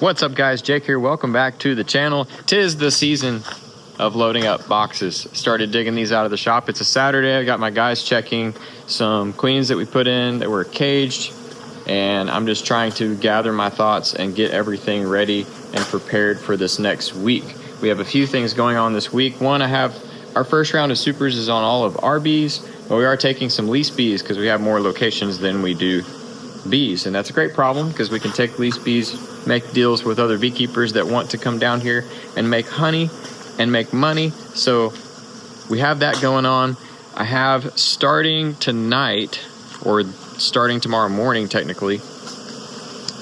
What's up guys, Jake here. Welcome back to the channel. Tis the season of loading up boxes. Started digging these out of the shop. It's a Saturday. I got my guys checking some queens that we put in that were caged, and I'm just trying to gather my thoughts and get everything ready and prepared for this next week. We have a few things going on this week. One, I have our first round of supers is on all of our bees, but we are taking some lease bees because we have more locations than we do bees, and that's a great problem because we can take lease bees, make deals with other beekeepers that want to come down here and make honey and make money. So we have that going on. I have starting tonight, or starting tomorrow morning technically,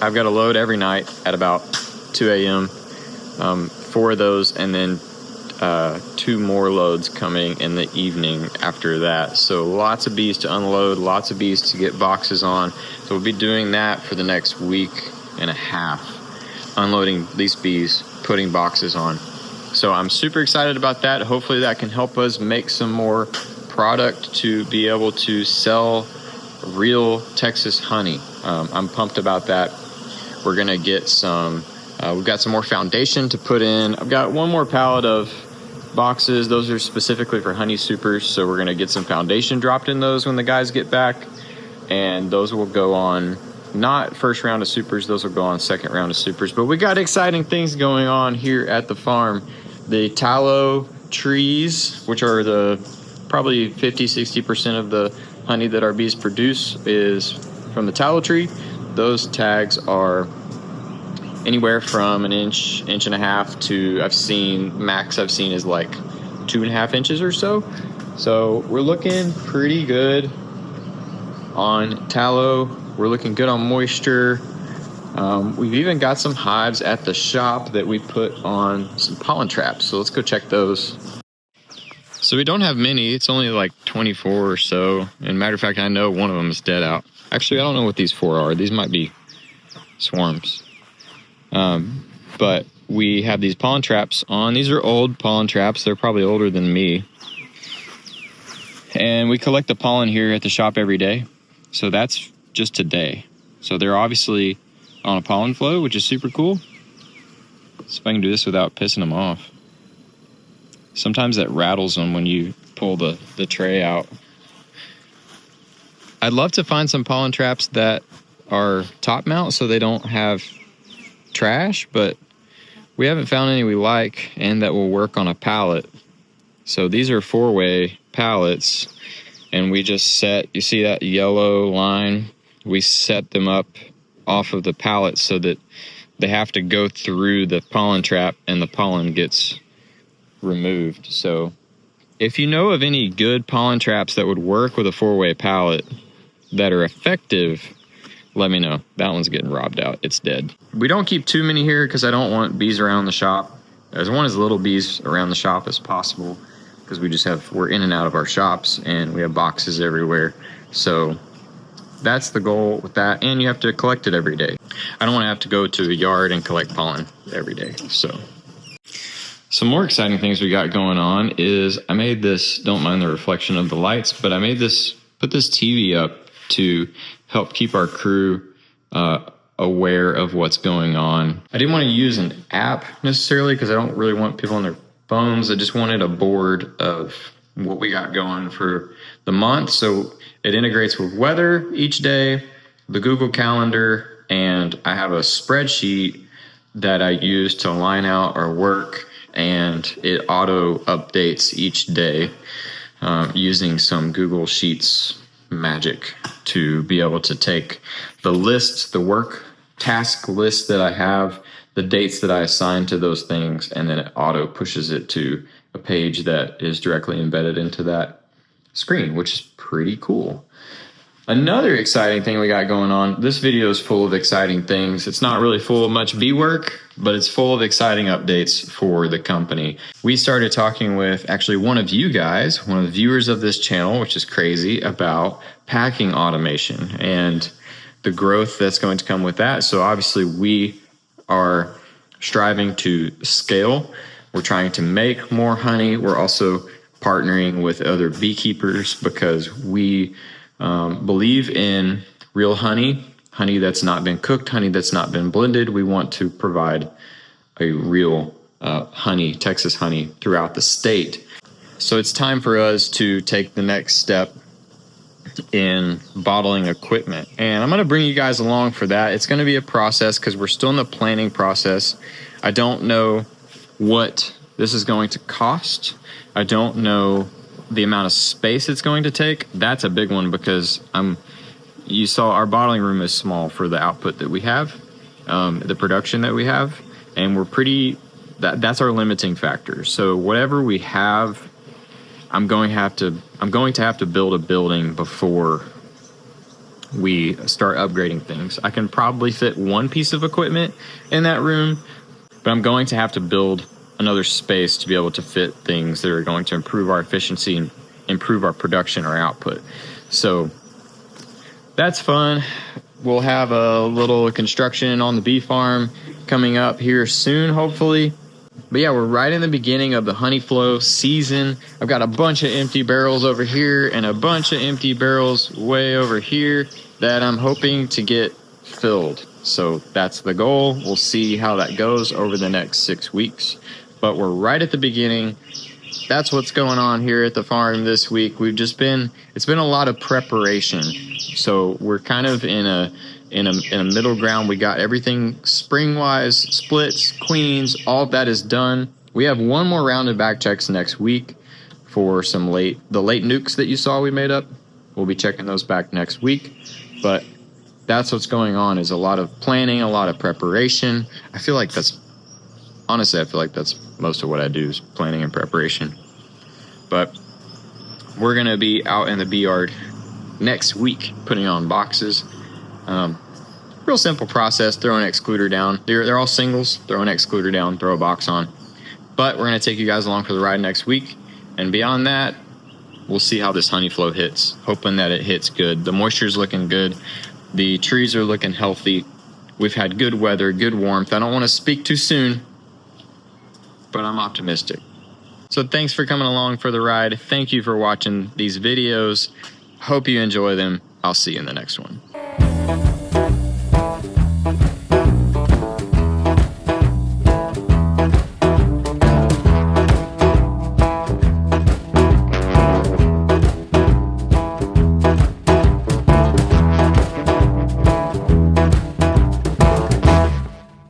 I've got a load every night at about 2 a.m. For those, and then 2 more loads coming in the evening after that. So lots of bees to unload, lots of bees to get boxes on. So we'll be doing that for the next week and a half, unloading these bees, putting boxes on. So I'm super excited about that. Hopefully that can help us make some more product to be able to sell real Texas honey. I'm pumped about that. We're gonna get some, we've got some more foundation to put in. I've got one more pallet of boxes. Those are specifically for honey supers, so we're gonna get some foundation dropped in those when the guys get back, and those will go on not first round of supers, those will go on second round of supers. But we got exciting things going on here at the farm. The tallow trees, which are the probably 50-60% of the honey that our bees produce, is from the tallow tree. Those tags are anywhere from an inch, inch and a half to, max I've seen is like 2.5 inches or so. So we're looking pretty good on tallow. We're looking good on moisture. We've even got some hives at the shop that we put on some pollen traps. So let's go check those. So we don't have many. It's only like 24 or so. And matter of fact, I know one of them is dead out. Actually, I don't know what these 4 are. These might be swarms. But we have these pollen traps on. These are old pollen traps. They're probably older than me. And we collect the pollen here at the shop every day. So that's just today. So they're obviously on a pollen flow, which is super cool. See if I can do this without pissing them off. Sometimes that rattles them when you pull the tray out. I'd love to find some pollen traps that are top mount so they don't have trash, but we haven't found any we like and that will work on a pallet. So these are 4-way pallets, and we just set, you see that yellow line? We set them up off of the pallet so that they have to go through the pollen trap and the pollen gets removed. So if you know of any good pollen traps that would work with a 4-way pallet that are effective, let me know. That one's getting robbed out. It's dead. We don't keep too many here because I don't want bees around the shop. I want as little bees around the shop as possible because we're in and out of our shops and we have boxes everywhere. So that's the goal with that. And you have to collect it every day. I don't want to have to go to a yard and collect pollen every day. So some more exciting things we got going on is I made this, don't mind the reflection of the lights, but I made this, put this TV up to help keep our crew aware of what's going on. I didn't want to use an app necessarily because I don't really want people on their phones. I just wanted a board of what we got going for the month. So it integrates with weather each day, the Google Calendar, and I have a spreadsheet that I use to line out our work, and it auto updates each day using some Google Sheets magic to be able to take the lists, the work task list that I have, the dates that I assign to those things, and then it auto pushes it to a page that is directly embedded into that screen, which is pretty cool. Another exciting thing we got going on, this video is full of exciting things. It's not really full of much bee work, but it's full of exciting updates for the company. We started talking with actually one of you guys, one of the viewers of this channel, which is crazy, about packing automation and the growth that's going to come with that. So obviously we are striving to scale. We're trying to make more honey. We're also partnering with other beekeepers because we believe in real honey honey that's not been cooked, honey that's not been blended. We want to provide a real honey, Texas honey, throughout the state. So it's time for us to take the next step in bottling equipment. And I'm going to bring you guys along for that. It's going to be a process because we're still in the planning process. I don't know what this is going to cost. I don't know the amount of space it's going to take. That's a big one because you saw our bottling room is small for the output that we have, the production that we have, and that's our limiting factor. So whatever we have, I'm going to have to build a building before we start upgrading things. I can probably fit one piece of equipment in that room, but I'm going to have to build another space to be able to fit things that are going to improve our efficiency and improve our production or output. So that's fun. We'll have a little construction on the bee farm coming up here soon, hopefully. But yeah, we're right in the beginning of the honey flow season. I've got a bunch of empty barrels over here and a bunch of empty barrels way over here that I'm hoping to get filled. So that's the goal. We'll see how that goes over the next 6 weeks. But we're right at the beginning. That's what's going on here at the farm this week. It's been a lot of preparation. So we're kind of in a middle ground. We got everything spring-wise, splits, queens, all of that is done. We have one more round of back checks next week for the late nukes that you saw we made up. We'll be checking those back next week. But that's what's going on, is a lot of planning, a lot of preparation. I feel like that's most of what I do is planning and preparation. But we're going to be out in the bee yard next week putting on boxes. Real simple process. Throw an excluder down. They're all singles. Throw an excluder down, throw a box on. But we're going to take you guys along for the ride next week. And beyond that, we'll see how this honey flow hits. Hoping that it hits good. The moisture's looking good. The trees are looking healthy. We've had good weather, good warmth. I don't want to speak too soon, but I'm optimistic. So thanks for coming along for the ride. Thank you for watching these videos. Hope you enjoy them. I'll see you in the next one.